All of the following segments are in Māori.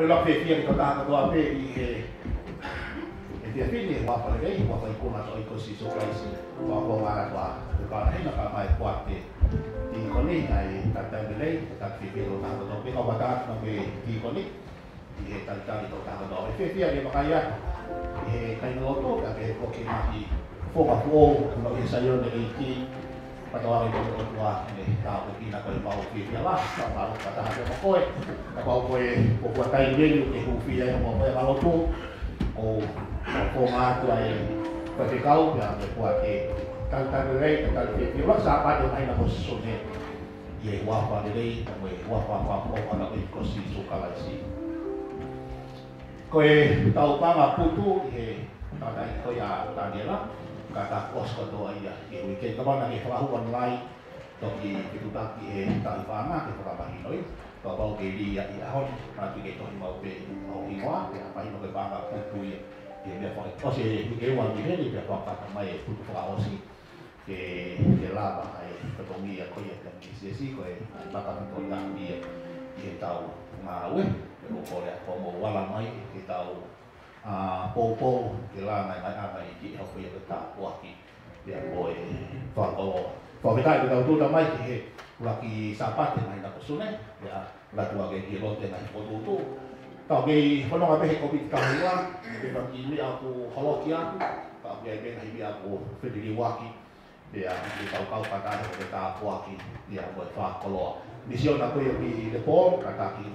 lo che fia che tanga tua pe e dia fini wa pa lei wa pa ikuna so ikosi so kaisi wa ko mara wa ka hina ka mai kwate di koni ai tata lei ta fi pe lo tanga to pe ka bata no pe di koni di tata to tanga to e fia dia makaya e kai no to ka ke ko ki maki fo ka fo no e sayo de iki patawa ko to wa ni ta ko kina ko pa o fi la ta pa ka ta ha ko e ka pa ko e ko ko tai le ke hu fi ya mo pa lo tu o ko ma tu ai pa te kau ya me ko ke ta le ta fi la sa pa de mai na ko so ne ye wa pa de le mo wa pa ko na ko si su ka la si ko e tau pa ma putu e ta dai ko ya ta de la kata kos ko doa ia ke weekend ka bana ke fahu online to ki tu ta ki e ta ifana ke pa hinoi to ba ke di ia hon pa ki ke to mau pe au inwa ya pa hino ke banga putu ia ke me fa ko se ke wa ni ni pe pa pa mai putu fa osi ke lava ai ko to mi ia ko ia ka ni si ko e pa ka to ya dia ke tau ma we ko ko mo wala mai ke tau po ke la mai mai ki ho ko ya ta wa ki ya boy fa ko fa ke ta tu ta mai ki la ki sapat mai na ko sune ya la tu ke ki lo te mai ko tu ta ke ho no be ko bi ka wa ke ba ki mi aku holo ki aku ta ke be mai bi aku fedili wa ki ya ki ta ka pa ta ke ta wa ki ya boy fa ko lo mission aku ya ki de po ka ta ki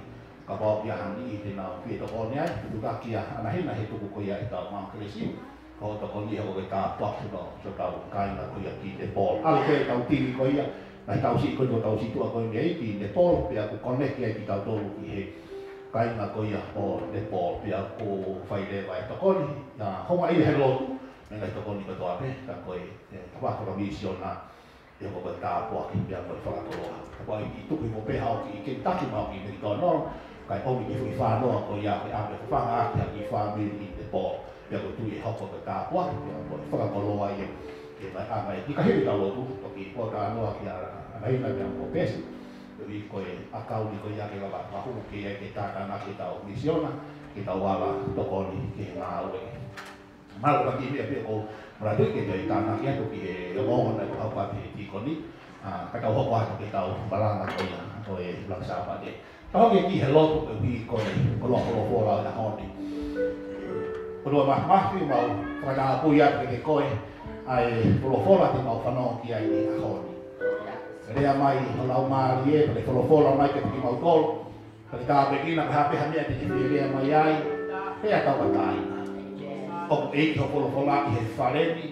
kapal yang ini di na pi to konya tu ka kia anahin na hitu ko ya ita ma kresi ko to ko ni ho ka pak so ta kai na ko ya ki de pol al ke ta ti ko ya na ta si ko ta si tu ko ni ki de pol pe aku connect ya ki ta to ki he kai na ko ya pol de pol pe aku fai de vai to ko ni na ho ma i hello na to ko ni ko to ape ta ko e ta ko mission na yo ko ta po ki ya ko fa ko ko i tu ko pe ha ki ke ta ki ma ki ni to no kai o mi fu fa no ko ya ke ame fa nga ya ki fa mi ni de po ya ko tu e ho ko ka po ya ko fa ko lo wa ye ke ba a mai ki ka he ta lo tu ko ki po ka no ya ai na ya ko pes yo i ko e a ka ni ko ya ke ba pa hu ke ya ke ta ka na ke ta o misiona ke ta wala to ko ni ke na we mal ka ki be ko ra tu ke ya ta na ke to ki e mo na ka pa ti ko ni ka ta ho kwa ke ta ba la na ko ya ko e la sa pa de Kalau kita hello tu pergi kalau fola dah honi. Kalau mah tu mau pada aku ya pergi koi, ai fola tu mau fano kia ini honi. Dia mai kalau marie kalau fola mai pergi mau gol, kalau kita pergi nak HP hamil di dia mai ai, dia tahu batai. Oh kalau fola ini fareni,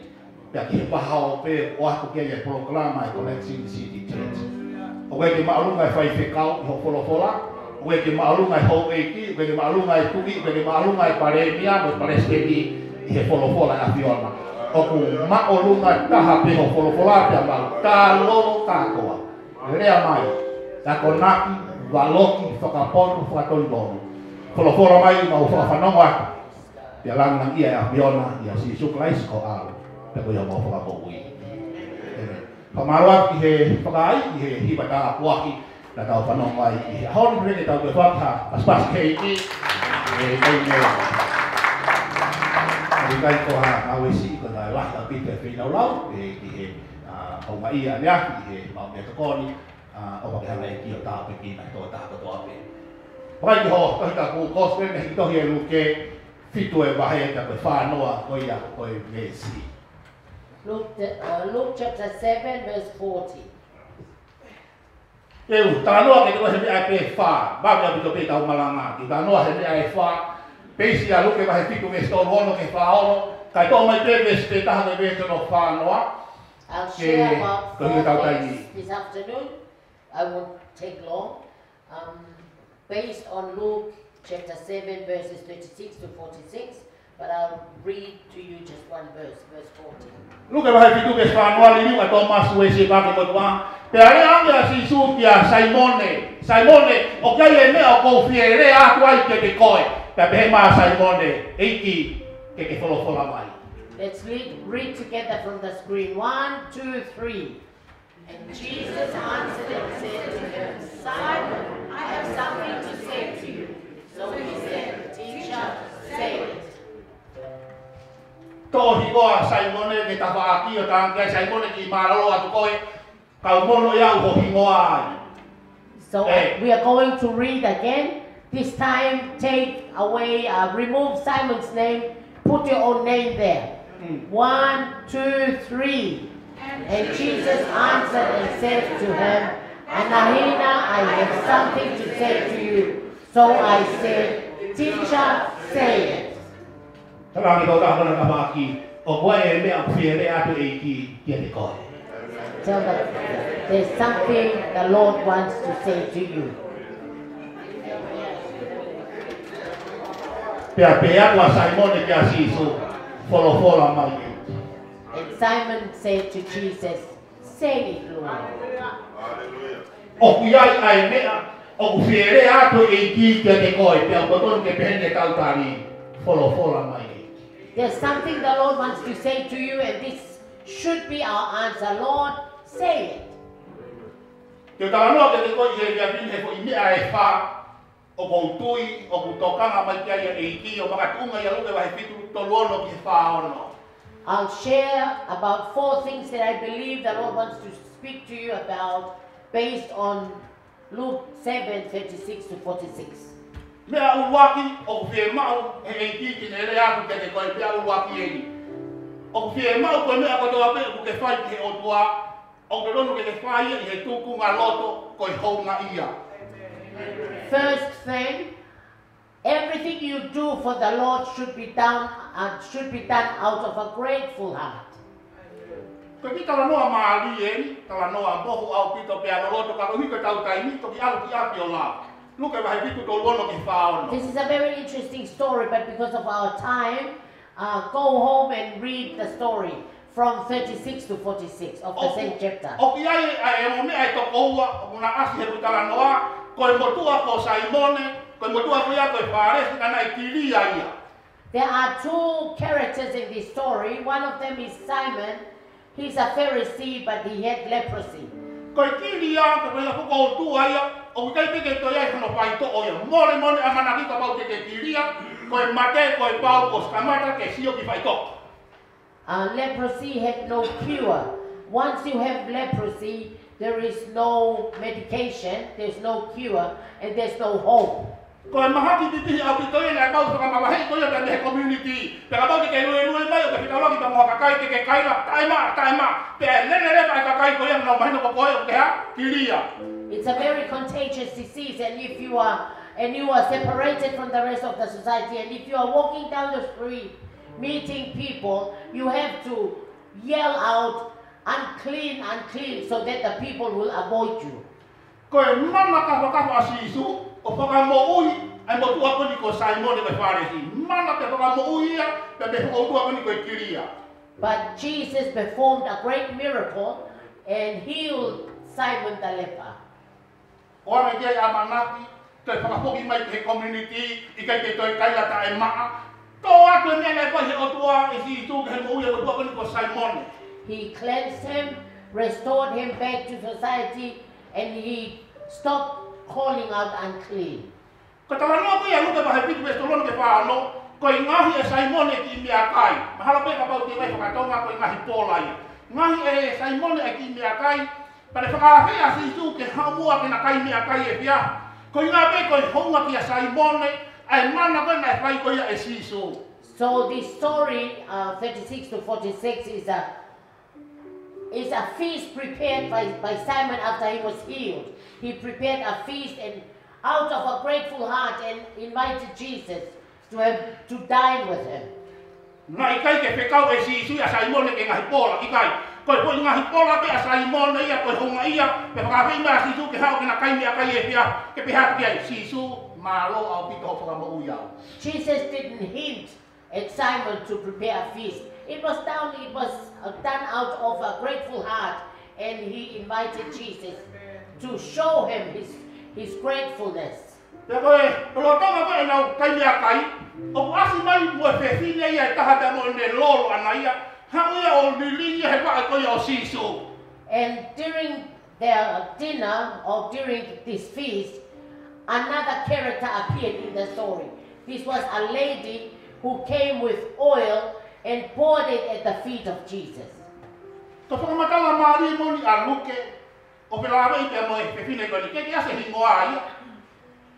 dia kita bahau pe waktu kia program ai connection city church. Oke ke malu ngai fai fekau ho fola oke ke malu ngai ho eki oke ke malu ngai tugi oke ke malu ngai paremia mo parestedi he fola afiona oku ma olu ngai taha pe ho fola pe ma talo takoa rea mai takonaki valoki fakapon fatondon fola mai mau fanonga ya lang nang ia afiona ya si suklais ko al pe ko ya mau fakapoi Pamaruat ihe pakai ihe hibata kuahi na tau panong ai ihe hon brene tau ke fakta pas ke iki kai ne ari kai ko ha awesi ko na lah tapi te fi lau ihe au mai ya ihe mau me ko ni o ka ha ki o ta pe ki na to ta ko to ape pai ho ta ku ko spen ne to ye lu ke fitu e ba he ta pe fa no ko ya ko e mesi Luke chapter 7 verse 40. Eu tano ke ko hemi ai pe fa, ba ya bito pe tau malanga. Ki tano hemi ai fa, pe si alu ke ba he pitu me sto hono ke fa ono, kai to mai pe pe ta me be no fa no. I'll share about 4 things this afternoon. I won't take long. Based on Luke chapter 7 verses 36 to 46. But I'll read to you just one verse, verse 40. Luke ba he pitu ke fa no ali ka Thomas we se ba ke mo pe ale anga si su kia Simone o kai me o ko fiere a kwai ke koi pe be ma Simone eki ke fola mai. Let's read together from the screen. 1, 2, 3. And Jesus answered and said to him, Simon, I have something to say to you. So he said koa Simone ke tawaki o tangke Simone ki maralo atu koe kau mono ia ho hingoa. So we are going to read again. This time, take away, remove Simon's name, put your own name there. 1, 2, 3. And Jesus answered and said to him, Anahina, I have something to say to you. So I said, Teacher, say it. Tell them there's something the Lord wants to say to you. And Simon said to Jesus, say it, Lord. There's something the Lord wants to say to you, and this should be our answer. Lord, say it. I'll share about 4 things that I believe the Lord wants to speak to you about based on Luke 7, 36 to 46. First thing, everything you do for the Lord should be done out of a grateful heart. This is a very interesting story, but because of our time, go home and read the story from 36 to 46 of the same chapter. There are 2 characters in this story. One of them is Simon. He's a Pharisee, but he had leprosy. Leprosy had no cure. Once you have leprosy, there is no medication, there's no cure, and there's no hope. It's a very contagious disease, and if you are separated from the rest of the society, and if you are walking down the street meeting people, you have to yell out, unclean, unclean, so that the people will avoid you. But Jesus performed a great miracle and healed Simon the leper. He cleansed him, restored him back to society, and he stopped calling out unclean. So this story, 36 to 46, is a feast prepared by Simon after he was healed. He prepared a feast and out of a grateful heart and invited Jesus to dine with him. Jesus didn't hint at Simon to prepare a feast. It was done out of a grateful heart, and he invited Jesus to show him his gratefulness. And during their dinner or during this feast, another character appeared in the story. This was a lady who came with oil and poured it at the feet of Jesus. To whakamatala maari moni a luke, o pelawa i te moe pefine koe ni keki ase hingoa ia.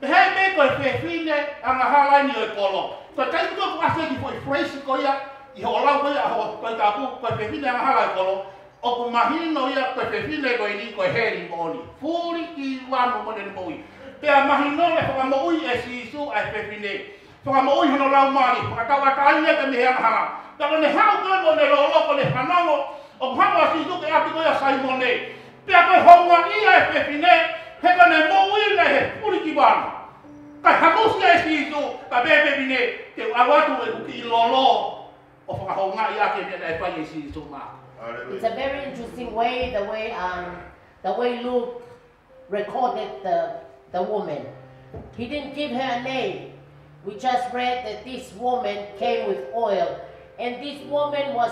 Hei me koe pefine anga halaini o e kolo. Koe kai kuto ku ase ki foi freisi ko ia, i ho lau koe a ho koe tapu koe pefine anga halai kolo. O ku mahino ia koe pefine koe ni koe heri moni. Furi ki wano mone ni moi. Pea mahino le whakamoi e si isu ai pefine. Whakamoi hono lau maari, whakatawa taine te mehe anga hala. Taka ne hau koe mo ne lolo ko le whanongo, o hanga si isu ke api koe a Saimone. Pea koe honga ia e pefine, heka ne mouile he furi ki wano. Kai hamusi e si isu, ka bebe bine, te awatu e uki lolo, o whakahonga ia ke mea e whai e si isu maa. It's a very interesting way, the way Luke recorded the woman. He didn't give her a name. We just read that this woman came with oil, and this woman was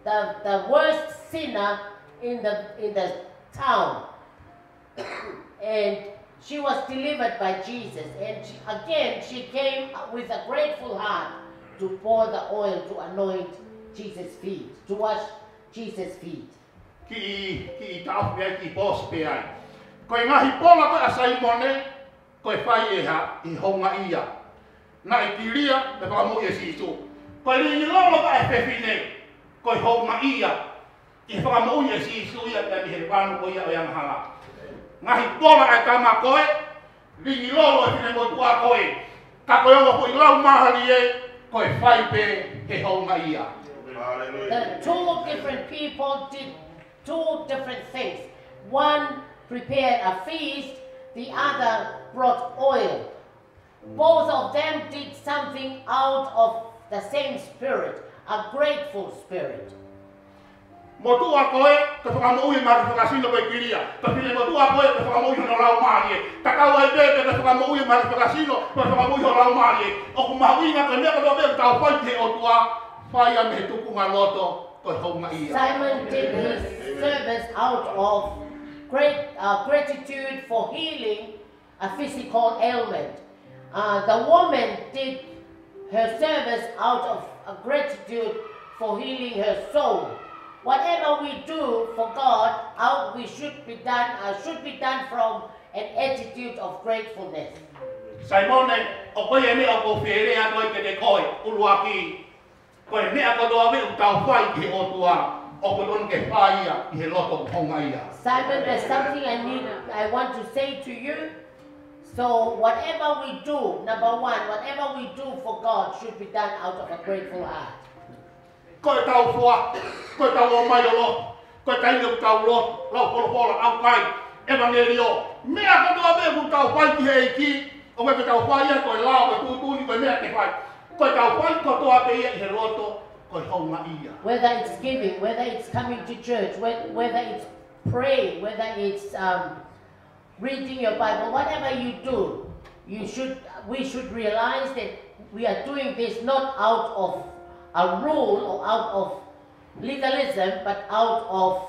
the worst sinner in the town, and she was delivered by Jesus. And she came with a grateful heart to pour the oil to anoint Jesus' feet, to wash Jesus' feet. Ki tau pia ki pos pia. Koe ngahi pola koe a Saimone, koe whai e ha i honga ia. Na i tiria me whakamu e si isu. Koe ringi lolo koe e pefine, koe honga ia. I whakamu e si isu ia te mihe wanu koe ia o yang hala. Ngahi pola e kama koe, ringi lolo e fine motua koe. Ka koe ongo koe lau mahali e, koe whai pe he honga ia. The two different people did two different things. One prepared a feast, the other brought oil. Both of them did something out of the same spirit, a grateful spirit. Motua koe, te whakamui mari whakasino koe kiria. Te whine motua koe, te whakamui hono lau marie. Takau ai bebe, te whakamui mari whakasino, te whakamui hono lau marie. O ku mahuinga koe mea koe mea tau whai te o tua. Simon did his service out of gratitude for healing a physical ailment. The woman did her service out of gratitude for healing her soul. Whatever we do for God, we should be done from an attitude of gratefulness. Simon, o koe me o ko fere a koe ke te koe uluaki. Koe mea kotoa me utau whai ki o tua o koton ke whaia I he loto honga ia. Simon, there's something I want to say to you. So whatever we do, number one, whatever we do for God should be done out of a grateful heart. Koe tau whua, koe tau o mai o lo, koe tainga utau lo, lau polopola au kai, evangelio. Mea kotoa me utau whai ki he iki, o me tau whaia koe lao, koe tutuni, koe mea ke whai. Whether it's giving, whether it's coming to church, whether it's praying, whether it's reading your Bible, whatever you do, we should realize that we are doing this not out of a rule or out of legalism, but out of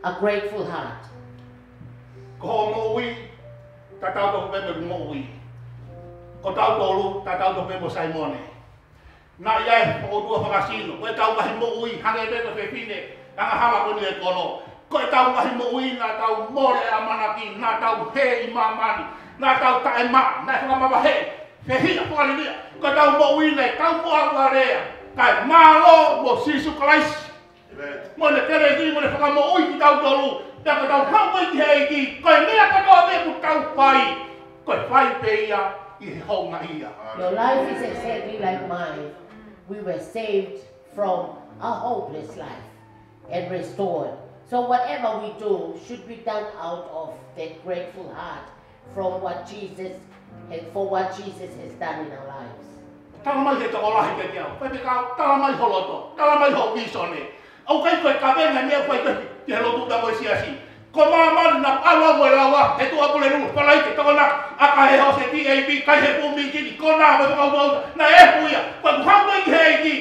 a grateful heart. Ko tau tolu, tau to pemo Simone. Na ia o tua whakasino, koe tau ngahi mo ui, hange beko pepine, anga hala koni e kono. Koe tau ngahi mo ui, na tau more a manaki, na tau he I mamani, na tau tae ma, na whakamawa he, whehia whakalilia. Koe tau mo ui nei, tau mo awarea, kai malo mo Sisu Christ. Mo ne tere ki, mo ne whakamo ui ki tau tolu, pia koe tau hau ui ki he iki, koe mea katoa beku tau whai, koe whai pe ia. Your life is exactly like mine. We were saved from a hopeless life and restored. So whatever we do should be done out of that grateful heart from what Jesus has done in our lives. Talamai he tokolahi ke tiao. Pai pekau, talamai holoto, talamai ho visone. Au kai koe kawenga mea koe koe te helotu ta koe siasi. Ko mama na ala mo lawa he tu apule nu palai ke tona aka he ho se TAB kai he pumi ki kona mo ko na e puia ko hamo ki he ki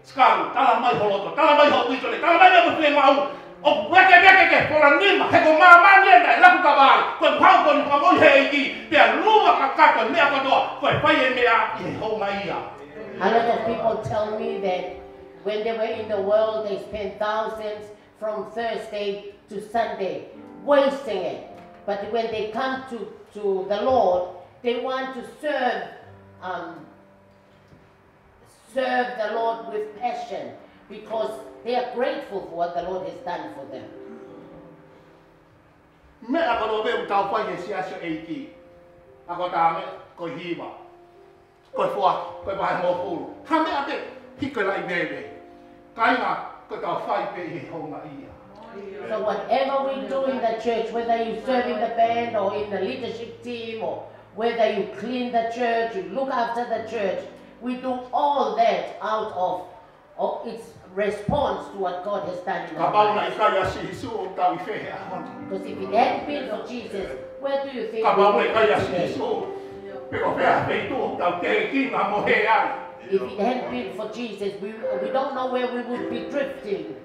skalu tala mai holoto tala mai ho pisole tala mai mo pe mau o weke pola nima he ko mama ni na la ku ka ko hamo ko mo he ki pe lua ka ka me ko do ko pai e mea I ho mai ia A lot of people tell me that when they were in the world, they spent thousands from Thursday to Sunday, wasting it. But when they come to the Lord, they want to serve the Lord with passion because they are grateful for what the Lord has done for them. Me ako no be utau pai ke sia sia eiki. Ako ta me ko hiwa. Ko fua, ko ba mo fu. Ha me ate hiko lai bebe. Kai nga ko ta fai pe hi honga ia. So whatever we do in the church, whether you serve in the band or in the leadership team or whether you clean the church, you look after the church, we do all that out of its response to what God has done in our lives. Because if it hadn't been for Jesus, where do you think we would be today? If it hadn't been for Jesus, we don't know where we would be drifting.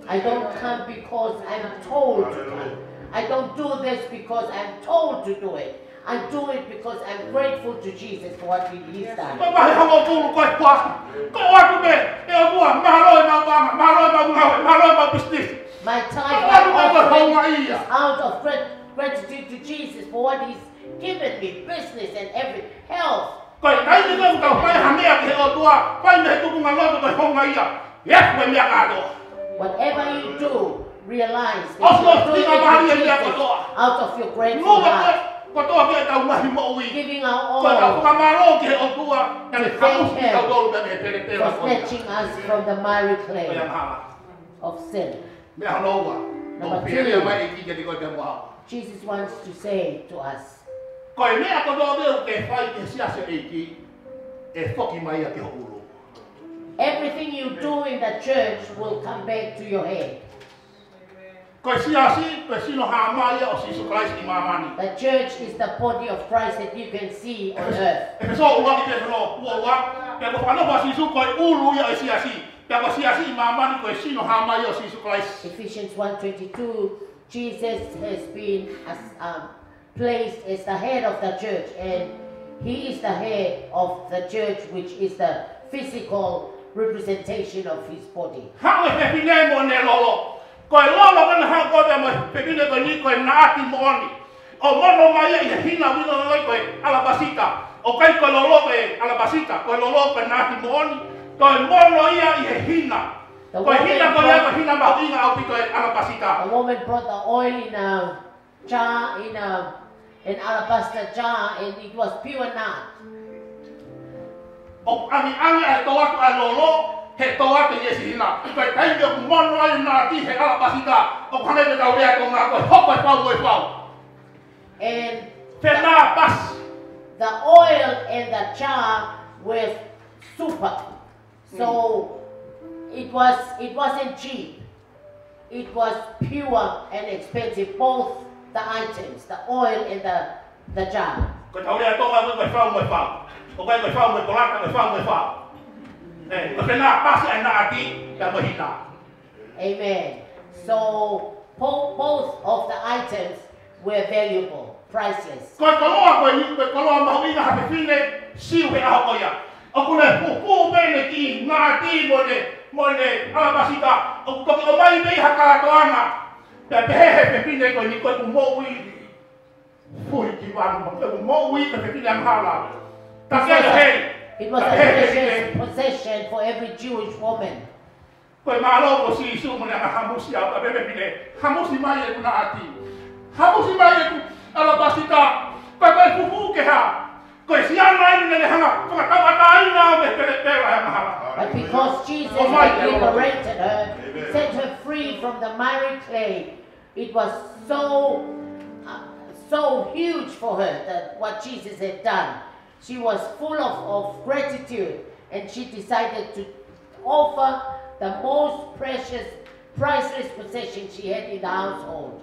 I don't come because I'm told to come. I don't do this because I'm told to do it. I do it because I'm grateful to Jesus for what He's done. My time is out of gratitude to Jesus for what He's given me, business and every health. Whatever you do, realize that you're doing it with Jesus out of your grateful heart. Giving our all to thank Him for snatching us from the miry clay of sin. Number 2, Jesus wants to say to us, everything you do in the church will come back to your head. The church is the body of Christ that you can see on earth. Ephesians 1:22, Jesus has been placed as the head of the church, and He is the head of the church, which is the physical representation of His body. The woman brought the oil in a jar, in an alabaster jar, and it was pure nard. And the oil in the jar was super, so it wasn't cheap. It was pure and expensive, both the items, the oil and the jar. Amen. So both of the items were valuable, priceless. It was a precious possession for every Jewish woman. But because Jesus had liberated her, set her free from the miry clay, it was so huge for her that what Jesus had done. She was full of gratitude, and she decided to offer the most precious, priceless possession she had in the household.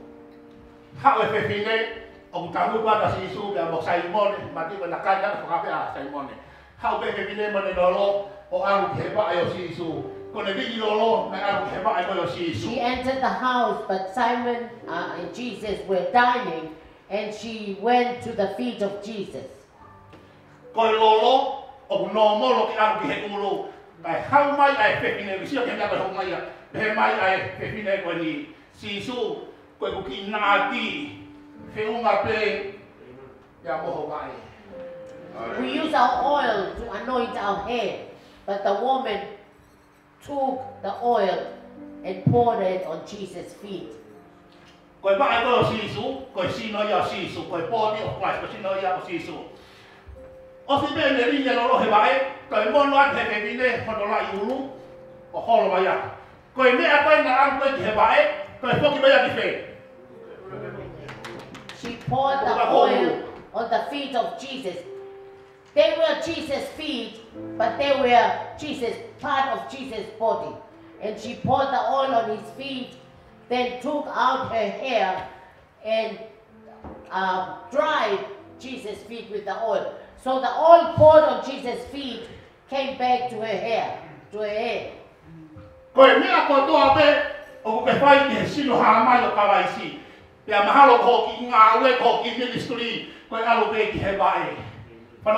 o alu ke ba yo sisu. Ko ne vi lolo na alu ke ba yo sisu. She entered the house, but Simon and Jesus were dining, and she went to the feet of Jesus. Ko lolo o no mo lo ke alu ke ulu. Kai how mai ai pe ine sia ke na ko mai ya. He mai ai pe ine ko ni sisu ko ku ki na ti. Fe unga pe ya mo ho mai. We use our oil to anoint our head, but the woman took the oil and poured it on Jesus' feet. Koi ba ko sisu, koi sino ya sisu, koi body of Christ, koi sino ya sisu. O si be ne ri lo he bae, koi mon wa he be ne ho la yulu, o ho lo ya. Koi me a koi na an koi he bae, koi fo ki ba ya ki fe. She poured the oil on the feet of Jesus. They were Jesus' feet, but they were part of Jesus' body. And she poured the oil on his feet, then took out her hair and dried Jesus' feet with the oil. So the oil poured on Jesus' feet came back to her hair, to her head. Koi me a ko to abe, o ke fai ke sino ha mai o kalaisi. Ya mahalo ko ki nga we ko ki ministry, koi alu be ki he bae. Every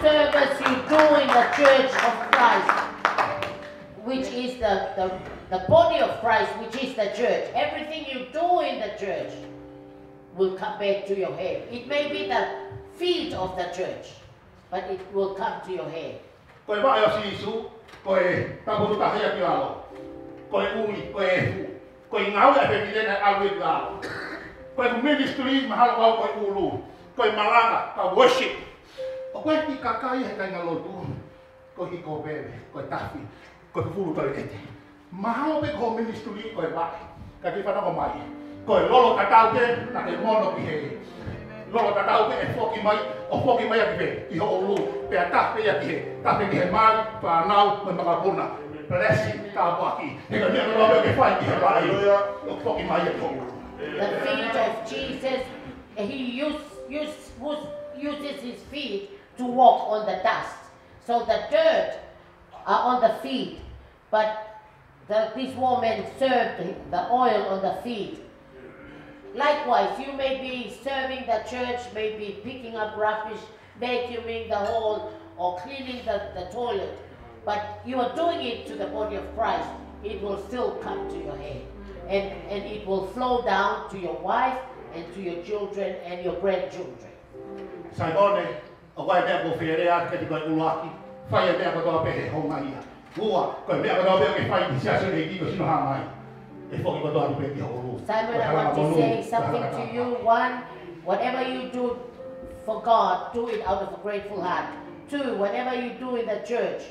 service you do in the Church of Christ, which is the body of Christ, which is the church, everything you do in the church will come back to your head. It may be the feet of the church, but it will come to your head. Koi ministry mahal kau koi ulu, koi malanga kau worship. Koi ti kakai he kai ngalotu, koi iko bebe, koi tafi, koi fulu koi kete. Mahal be kau ministry koi ba, kaki pada kau mai. Koi lolo katau ke, nak mono pihe. Lolo katau ke, foki mai akibe, iho ulu, pe atah pe akibe, tapi kihe mai, pa nau, memangapuna. Blessing kau aki. Hingga dia lolo ke fai kihe ba, foki mai akibe. The feet of Jesus, he uses his feet to walk on the dust. So the dirt are on the feet, but this woman served the oil on the feet. Likewise, you may be serving the church, maybe picking up rubbish, vacuuming the hall, or cleaning the toilet, but you are doing it to the body of Christ, it will still come to your head. And it will flow down to your wife and to your children and your grandchildren. Simone, awai me ko fere a ke ko ulaki. Fai me ko to pe ho mai. Ua, ko me ko to pe fai sia se le ki ko sino ha mai. E fo ko to pe ki ho. Simon, I want to say something to you. One, whatever you do for God, do it out of a grateful heart. Two, whatever you do in the church,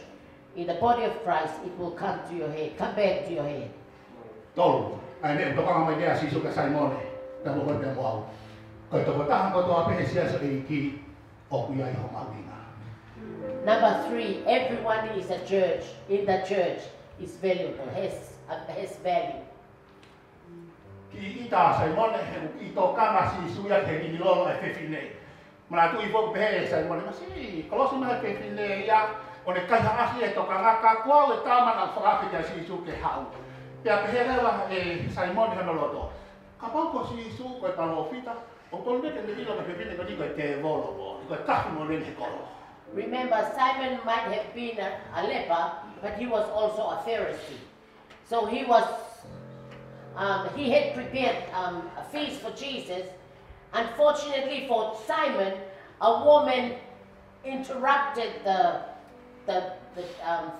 in the body of Christ, it will come to your head, come back to your head. Tolu. Ane to ka mai dia sisu ka Simon ta mo te mo ko to ta ko to ape sia so ki o ku ya ho mawina. Number 3, everyone is a church, in the church is valuable, has value. Ki ita Simon he to ka ma sisu ya ke ni lo e fefine. Mala tu i fo pe Simon ma si ko so ma fefine ya o ne ka ha asi e to ka ka ko e ta ma na fa ka sisu ke hau. Ya pehera Simon kan loto. Kapal ko si su ko palofita, o tolbe ke ndilo ke pepine ko digo te volo, ko tak mo len hekolo. Remember, Simon might have been a leper, but he was also a Pharisee. So he had prepared a feast for Jesus. Unfortunately for Simon, a woman interrupted the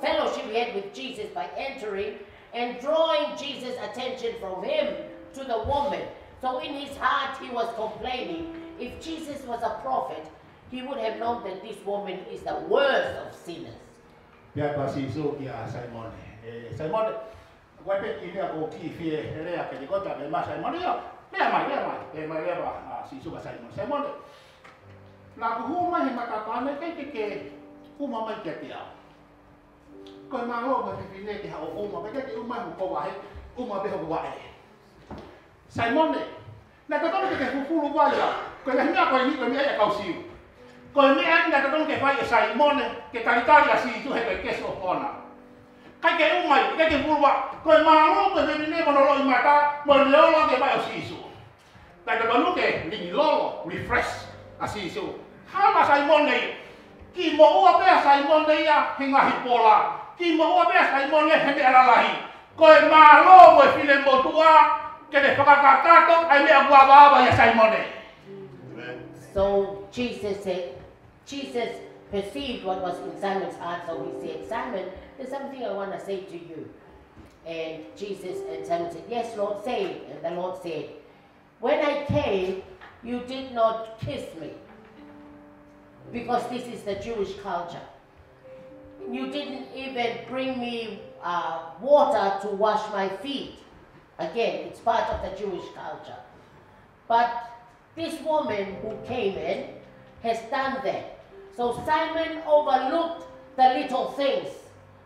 fellowship he had with Jesus by entering and drawing Jesus' attention from him to the woman. So in his heart he was complaining. If Jesus was a prophet, he would have known that this woman is the worst of sinners. Simon, Simon, Koi malo ma fifine ki ha o ma ka ki uma ko wa he uma be ho wa e Simon ne na ka to ke fu fu lu wa ya Ko le mea ko ni ko mea ka usiu. Ko mea anda ka ke fai Simone ke taritaria si tu he ke so kona. Kai ke umai ke pulwa ko malo ko me ne mono lo mata mo le lo ke fai usisu. Kai ka lu ke ni lo refresh asisu. Hala Simone ki mo ua pe Simone ya hinga hipola. Ki mo ua pe Simone he ala lahi. Ko malo mo file mo tua ke le fakakato ai me agua baba ya Simone. So Jesus perceived what was in Simon's heart, so he said, Simon, there's something I want to say to you. And Simon said, yes, Lord, say it. And the Lord said, when I came, you did not kiss me, because this is the Jewish culture. You didn't even bring me water to wash my feet. Again, it's part of the Jewish culture. But this woman who came in has done that. So Simon overlooked the little things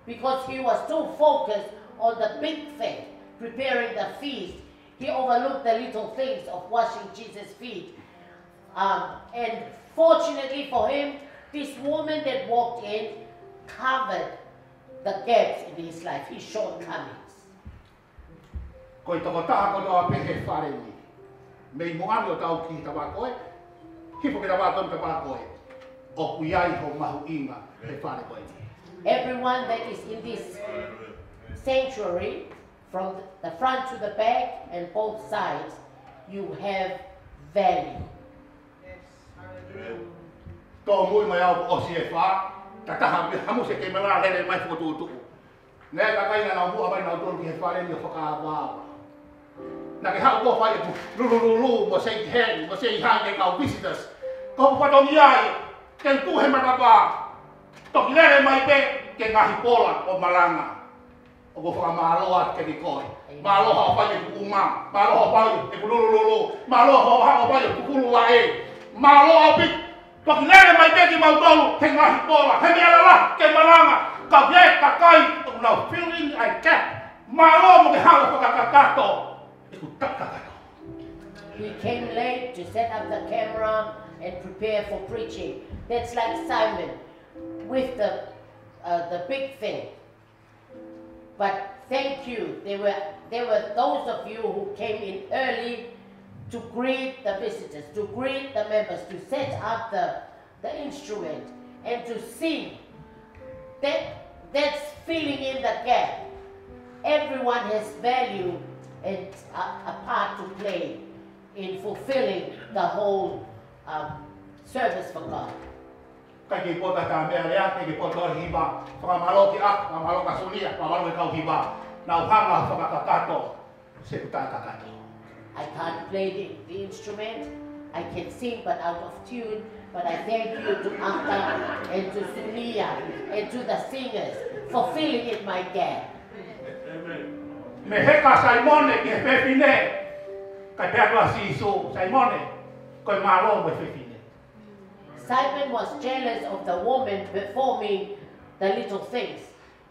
because he was too focused on the big thing, preparing the feast. He overlooked the little things of washing Jesus' feet. And fortunately for him, this woman that walked in covered the gaps in his life, his shortcomings. Ko toko taha ko doa pehe whare ni. Mei moani o tau ki tawa koe, hipo ke tawa koe tawa koe. O kuiai ho mahu inga he whare koe ni. Everyone that is in this sanctuary, from the front to the back and both sides, you have value. Tō mui mai au o si e wha, ta taha hamu se ke mera lere mai whukututu. Nē ka kaina nau mua mai nau tōru ki he whare ni o whakaawawa. Na ke hau kua whai e lulululu mo sei hen, mo sei hang e kau visitors. Ko whatongi ai, ke tu he matapa. Toki lere mai pe ke ngahi pola o maranga. O ko whakamaloa ke ni koe. Maloha o whai e kuuma, maloha o whai e lulululu, maloha o whai e kukulua e. Maloha o pik, toki lere mai pe ki mautolu ke ngahi pola. He mea lala ke maranga, ka ye ka kai, o nau feeling I get. Maloha mo ke hau whakakakato. He came late to set up the camera and prepare for preaching. That's like Simon with the big thing. But thank you. There were those of you who came in early to greet the visitors, to greet the members, to set up the instrument and to sing. That's filling in the gap. Everyone has value and a part to play in fulfilling the whole service for God. Kai pota ta mea lea, kai pota hiba, whakamalo ki ak, whakamalo ka sunia, whakamalo ki kau hiba. Nau hanga whakakakato, se kutai kakato. I can't play the instrument, I can sing but out of tune, but I thank you to Aka and to Sunia and to the singers for filling in my gap. Me heka Simone ki he pepine, kai peatua si isu, Simone, koi malo me pepine. Simon was jealous of the woman performing the little things,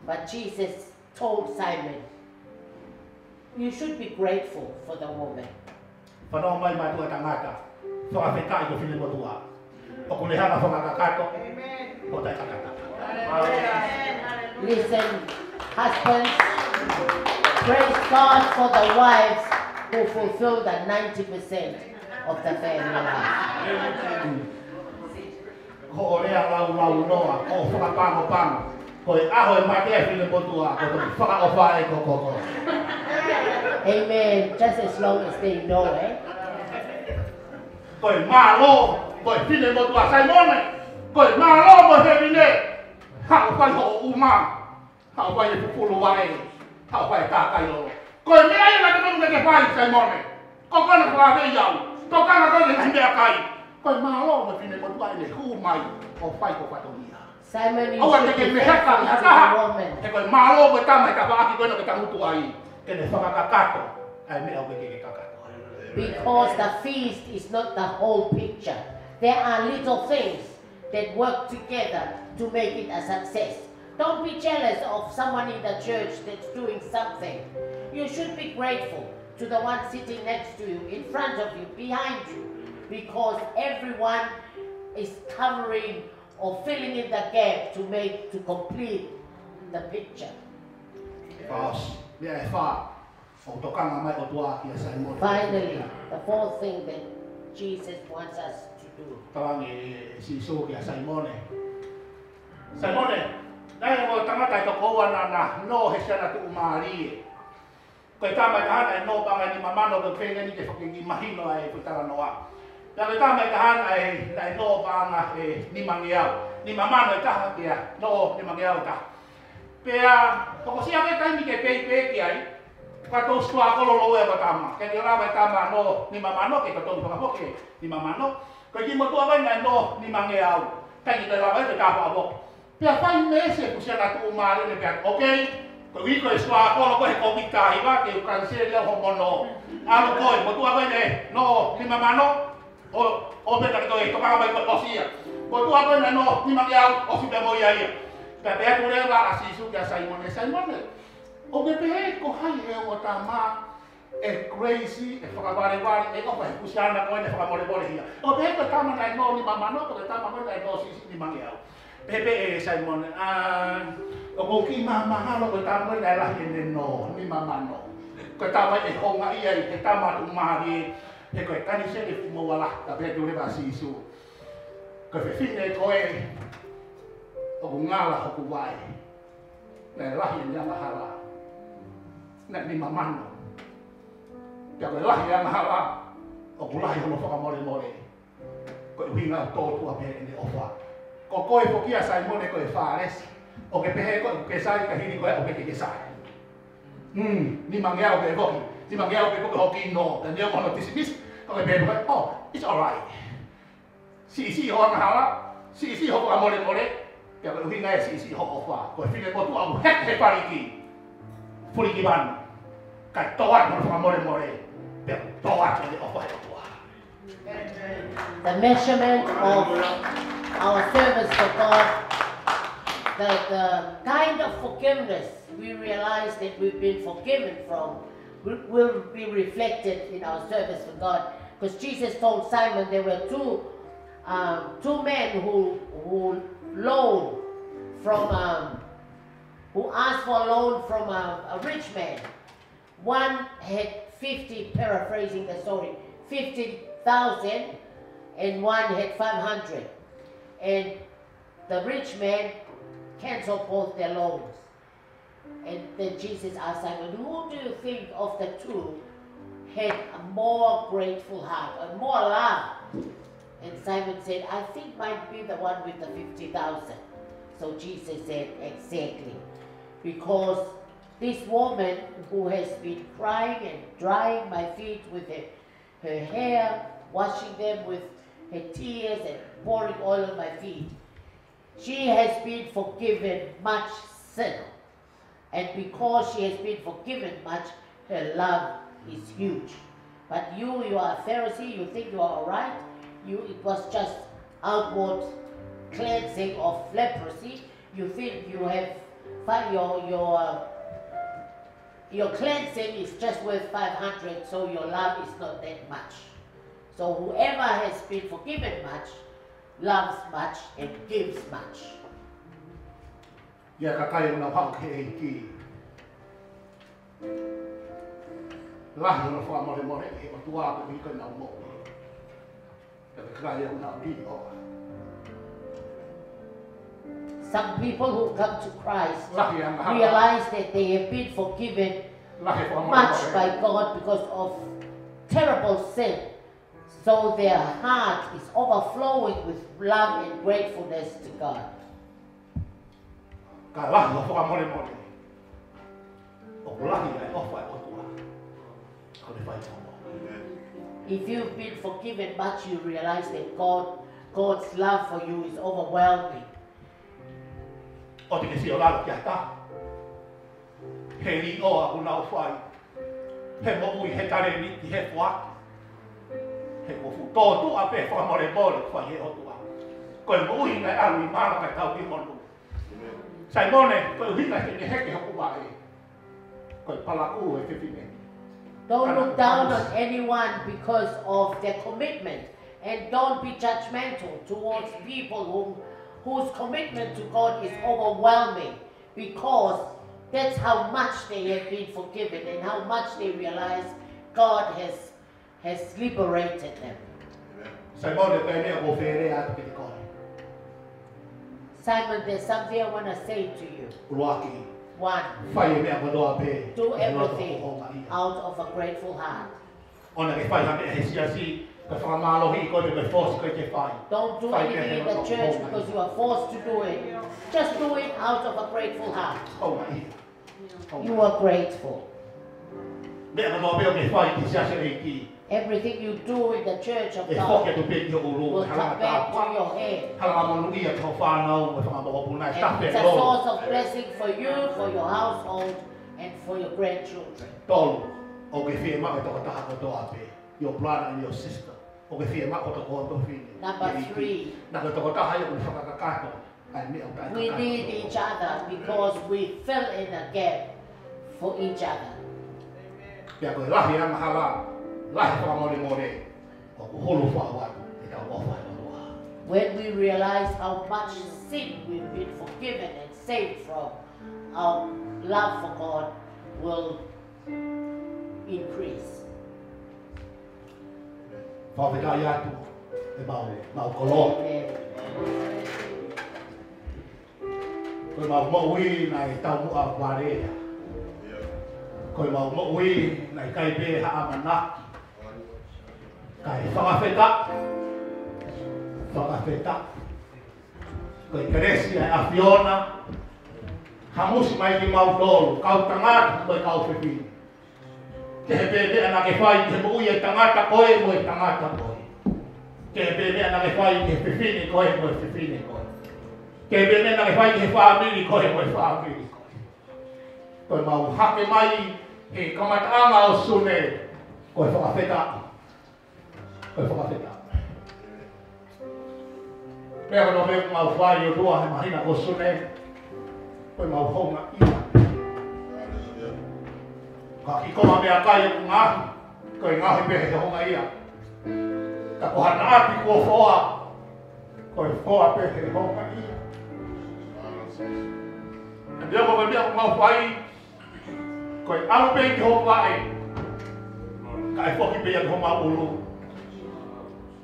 but Jesus told Simon, you should be grateful for the woman. Whanau mai mai tua tangata, whakawhetai ko whine motua. O kulehanga whakakakato, o tai kakata. Listen, husbands, praise God for the wives who fulfill the 90% of the family life. Ko rea lau noa, ko whakapango. Ko e aho e matea whine motua, ko toki whakaofa e ko. Amen. Just as long as they know, eh? Ko e malo, ko e whine motua Simone, ko e malo mo he whine. Hao whai ho uma, hao whai e pupulu wae, hao whai tākai loro. Ko e mea e na te munga ke whai Simone, ko kona whawhe iau, ko kana kone ngai mea kai. Ko e malo mo whine motua e ne hu mai, o whai ko whatongia. Simon, you Awa should te be ke thankful meheka, to the woman. e ko e malo mo tamai ka whaaki koe no ke tangutu ai. Ke ne whakakakato, ai mea o ke kakato. Because the feast is not the whole picture. There are little things that work together to make it a success. Don't be jealous of someone in the church that's doing something. You should be grateful to the one sitting next to you, in front of you, behind you. because everyone is covering or filling in the gap to complete the picture. Finally, the fourth thing that Jesus wants us to do. Simone, dai mo tangata to ko na no hesana tu umari. Ko tama gahan ay no banga ni mamano do pena ni ke fucking imagino ay putara noa. Ya tama gahan ay na no banga ni mangiao. Ni mamano ta dia no ni mangiao ta. Pea ko sia ke tai mi ke pe ki ai. Ka to swa ko lo e tama. Ke ni ora tama no ni mamano ke to to ko ke ni mamano. Ko ki mo to ba na no ni mangiao. Ta ki te la ba te ta pa bo. Pia fai mese ku sia na tu umari le pia. Okay. Ko wi ko swa ko lo ko he ko kita iba ke cancel ho mono. Alo ko mo tu ba ne no ni mamano. O be ta to e to ka ba ko sia. Ko tu ba na no ni mangiao o si be mo ia ia. Ta be tu le la asisu ya Simon o be pe ko hai e o tama e crazy e fa bare e ko fa kusiana ko ne fa mole ia. O be ko tama na no ni mamano ko tama mo na no si ni mangiao. Pepe Simon o ko ki mama lo ko tama na la ni no ni mamano. Ko tama e honga ia e tama tu mari e ko tani se e fumo wala ta be tu le ba sisu. Ko fe fine ko e o ngala ko wai. Na lahi yang mahala. Na ni mamano. Ya lahi yang mahala. O lahi ho fa mole. Ko winga to tu abe ni ofa. Ko ko e pokia Simon ko e fares. O ke pehe ko ke sai ka hini ko o ke sai. Ni mangea o ke boki. Ni mangea o ke ko hoki no. Dan dia mo notice ko ke be oh, it's all right. Si ho mahala. Si ho fa mole. Ya kalau hinga si ho ofa, ko fine ko tu amu het he pariki. Furiki ban. Ka toat mo fa more. Pe toat ni ofa he ofa. The measurement of our service for God, the kind of forgiveness we realize that we've been forgiven from will be reflected in our service for God. Because Jesus told Simon there were two men who loan from who asked for a loan from a rich man. One had 50, paraphrasing the story, 50,000, and one had 500. And the rich man canceled both their loans. And then Jesus asked Simon, who do you think of the two had a more grateful heart, or more love? And Simon said, I think might be the one with the 50,000. So Jesus said, exactly. Because this woman who has been crying and drying my feet with her hair, washing them with her tears and pouring oil on my feet, she has been forgiven much sin. And because she has been forgiven much, her love is huge. But you are a Pharisee, you think you are all right. It was just outward cleansing of leprosy. You think you have your cleansing is just worth 500, so your love is not that much. So whoever has been forgiven much, loves much and gives much. Ya kakai na hak he ki. Lah no fa more e o tua ko ni ko na mo. Some people who come to Christ realize that they have been forgiven much by God because of terrible sin. So their heart is overflowing with love and gratefulness to God. If you've been forgiven much, you realize that God's love for you is overwhelming. Don't look down on anyone because of their commitment. And don't be judgmental towards people whose commitment to God is overwhelming, because that's how much they have been forgiven and how much they realize God has liberated them. Simon, there's something I want to say to you. One, do everything out of a grateful heart. Don't do anything in the church because you are forced to do it. Just do it out of a grateful heart. You are grateful. Everything you do in the church of God will come back to your head. And it's a source of blessing for you, for your household, and for your grandchildren. Your brother and your sister. Number 3. We need each other because we fill in a gap for each other. When we realize how much sin we've been forgiven and saved from, our love for God will increase. Father God, mau kolon. Koi mau mo'i nai tau mua warea. Koi mau mo'i nai kai be haamana. Kai whakawheta. Koi keresi ai Afiona. Hamusi mai ki mau tolu. Kau tangata koi kau whiwhi. Ke he pēne ana ke whai ke mui e tangata koe mo e tangata koe. Ke he pēne ana ke whai ke whiwhine koe mo e whiwhine koe. Ke he pēne ana ke whai ke whaamiri koe mo e whaamiri koe. Koe mau hake mai he kamataanga o sune koe whakawheta. Koe whakawheta. Pea kono me mau whai o rua he mahina o sune. Koe mau honga ia. Ka koma mea kai o ngahi, koe ngahi mehe he honga ia. Ka kohana ati kua whoa, koe whoa pehe he honga ia. Ka mea koe mea ko ngau whai, koe alo pei ki honga e. Ka e whoki pei ki honga ulu.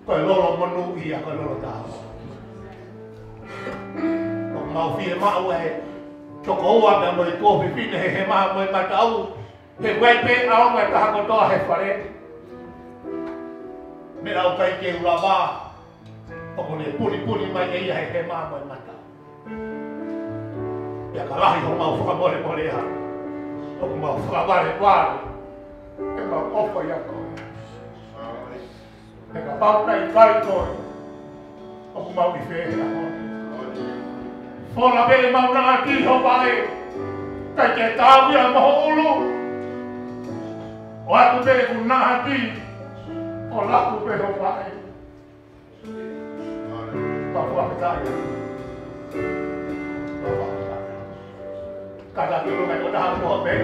Koe lolo monu ia, koe lolo tāo. Ko ngau whie mau e, toko ua mea mo i kōwhi whine he maha mo i matau. He wei pe au mai taha kotoa he whare. Me au kai ke ura wā. Oko ne puni mai e ia he mā mai mata. Ia ka lahi ho mau whakamore more ha. Oko mau whakaware wāre. E mau ofa ia koe. E ka pau nei kai koe. Oko mau i whehe a hone. Whona pere mau nanga ki ho pae. Kai ke tāwi a maho ulu. O atu pe ku naha ki, o laku pe ho pae. Papua petaya. Papua petaya. Kada ki rungai o taha moho pe.